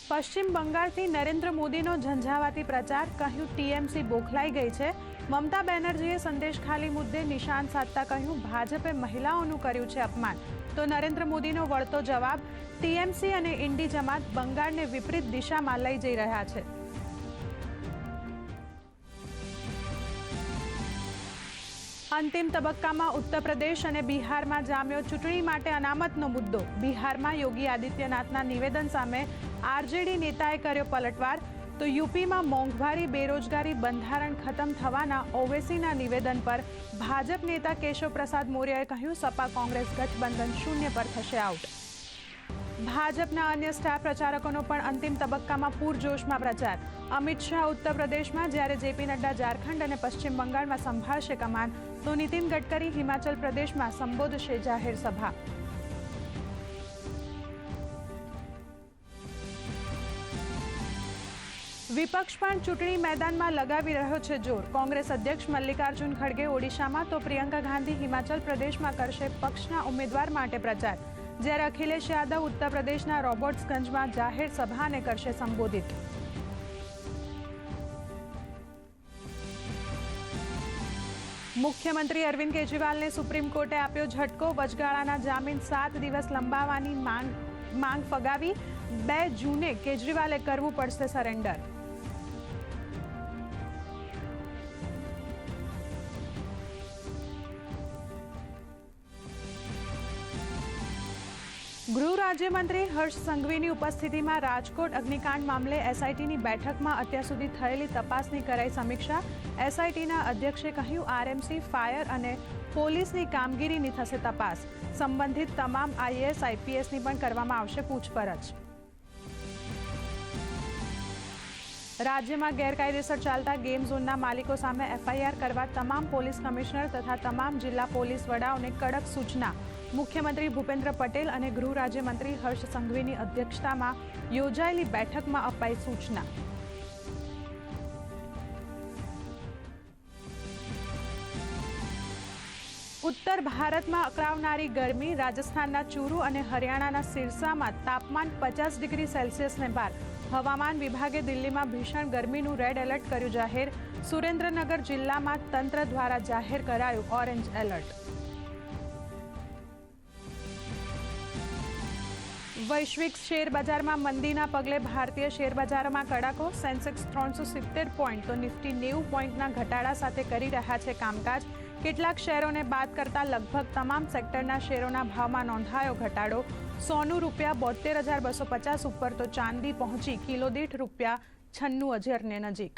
પશ્ચિમ બંગાળથી નરેન્દ્ર મોદીનો ઝંઝાવાતી પ્રચાર, કહ્યું ટીએમસી બોખલાઈ ગઈ છે. મમતા બેનર્જીએ સંદેશખાલી મુદ્દે નિશાન સાધતા કહ્યું ભાજપે મહિલાઓનું કર્યું છે અપમાન. તો નરેન્દ્ર મોદીનો વળતો જવાબ, ટીએમસી અને ઇન્ડી જમાત બંગાળને વિપરીત દિશામાં લઈ જઈ રહ્યા છે. અંતિમ તબક્કામાં ઉત્તર પ્રદેશ અને બિહારમાં જામ્યો ચૂંટણી માટે અનામતનો મુદ્દો. બિહારમાં યોગી આદિત્યનાથના નિવેદન સામે આરજેડી નેતાએ કર્યો પલટવાર. તો યુપીમાં મોંઘવારી, બેરોજગારી, બંધારણ ખતમ થવાના ઓવૈસીના નિવેદન પર ભાજપ નેતા કેશવ પ્રસાદ મૌર્યએ કહ્યું સપા કોંગ્રેસ ગઠબંધન શૂન્ય પર થશે આઉટ. ભાજપના અન્ય સ્ટાર પ્રચારકોનો પણ અંતિમ તબક્કામાં પૂરજોશમાં પ્રચાર. અમિત શાહ ઉત્તર પ્રદેશમાં, જ્યારે જેપી નડ્ડા ઝારખંડ અને પશ્ચિમ બંગાળમાં સંભાળશે કમાન. તો નીતિન ગડકરી હિમાચલ પ્રદેશમાં સંબોધશે જાહેર સભા. વિપક્ષ પણ ચૂંટણી મેદાનમાં લગાવી રહ્યો છે જોર. કોંગ્રેસ અધ્યક્ષ મલ્લિકાર્જુન ખડગે ઓડિશામાં, તો પ્રિયંકા ગાંધી હિમાચલ પ્રદેશમાં કરશે પક્ષના ઉમેદવાર માટે પ્રચાર. જ્યારે અખિલેશ યાદવ ઉત્તર પ્રદેશના રોબર્ટ્સગંજમાં જાહેર સભાને કરશે સંબોધિત. મુખ્યમંત્રી અરવિંદ કેજરીવાલને સુપ્રીમ કોર્ટે આપ્યો ઝટકો. વચગાળાના જામીન 7 દિવસ લંબાવવાની માંગ ફગાવી. 2 જૂને કેજરીવાલે કરવું પડશે સરેન્ડર. ગૃહ રાજ્યમંત્રી હર્ષ સંઘવીની ઉપસ્થિતિમાં રાજકોટ અગ્નિકાંડ મામલે એસઆઈટીની બેઠકમાં અત્યાર સુધી થયેલી તપાસની કરાઈ સમીક્ષા. એસઆઈટીના અધ્યક્ષે કહ્યું આરએમસી, ફાયર અને પોલીસની કામગીરીની થશે તપાસ. સંબંધિત તમામ આઈએએસ, આઈપીએસની પણ કરવામાં આવશે પૂછપરછ. રાજ્યમાં ગેરકાયદેસર ચાલતા ગેમ ઝોનના માલિકો સામે એફઆઈઆર કરવા તમામ પોલીસ કમિશનર તથા તમામ જિલ્લા પોલીસ વડાઓને કડક સૂચના. મુખ્યમંત્રી ભૂપેન્દ્ર પટેલ અને ગૃહ રાજ્યમંત્રી હર્ષ સંઘવીની અધ્યક્ષતામાં યોજાયેલી બેઠકમાં અપાઈ સૂચના. ઉત્તર ભારતમાં અકળાવનારી ગરમી. રાજસ્થાનના ચૂરુ અને હરિયાણાના સિરસામાં તાપમાન 50 ડિગ્રી સેલ્સિયસને પાર. હવામાન વિભાગે દિલ્હીમાં ભીષણ ગરમીનું રેડ એલર્ટ કર્યું જાહેર. સુરેન્દ્રનગર જિલ્લામાં તંત્ર દ્વારા જાહેર કરાયું ઓરેન્જ એલર્ટ. વૈશ્વિક શેર બજારમાં મંદીના પગલે ભારતીય શેરબજારોમાં કડાકો. સેન્સેક્સ 370 પોઈન્ટ, તો નિફ્ટી 90 પોઈન્ટના ઘટાડા સાથે કરી રહ્યા છે કામકાજ. કેટલાક શેરોને બાદ કરતા લગભગ તમામ સેક્ટરના શેરોના ભાવમાં નોંધાયો ઘટાડો. સોનું ₹72,250 ઉપર, તો ચાંદી પહોંચી કિલો દીઠ ₹96,000 નજીક.